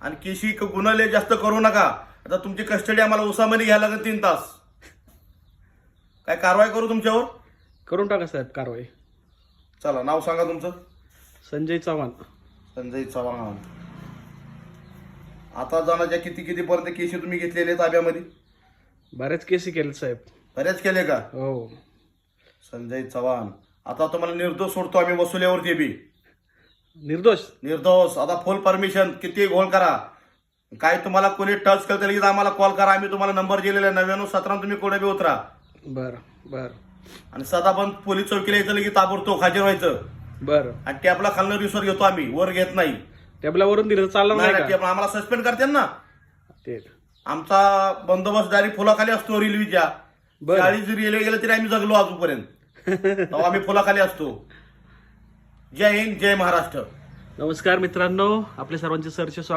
आणि केशी गुन्हे जास्त करू नका. आता तुमची कस्टडी आम्हाला उसामध्ये घ्यायला लागेल 3 तास. काय कारवाई करू तुमच्यावर? करून टाका साहेब कारवाई. चला नाव सांगा तुमचं. संजय चव्हाण. संजय चव्हाण. आता जाण्याच्या किती पर्यंत केशी तुम्ही घेतलेले ताब्यामध्ये? बऱ्याच केसी केले साहेब. बऱ्याच केले का? हो. संजय चव्हाण. आता तुम्हाला निर्दोष सोडतो आम्ही वसुलीवरती बी. निर्दोष. आता फुल परमिशन. किती घोळ करा. काय तुम्हाला कोणी टच केलं तरी आम्हाला कॉल करा. आम्ही तुम्हाला नंबर दिलेला आहे 9917. तुम्ही कोणी बी उतरा. बर. आणि सदाबंद पोलीस चौकीला यायचं की ताबडतोब हजर व्हायचं. बर. आणि टॅबला खालनं रिसोर घेतो आम्ही, वर घेत नाही. टेबलावरून दिलं तर चालणार नाही का? टॅब आम्हाला सस्पेंड करते ना. ते आमचा बंदोबस्त फुलाखाली असतो रेल्वेच्या. बरं. 40 रेल्वे गेलं तरी आम्ही जगलो अजूनपर्यंत. तेव्हा आम्ही फुलाखाली असतो. जय हिंद, जय महाराष्ट्र. नमस्कार मित्रांनो, आपल्या सर्वांचे सहर्ष स्वागत.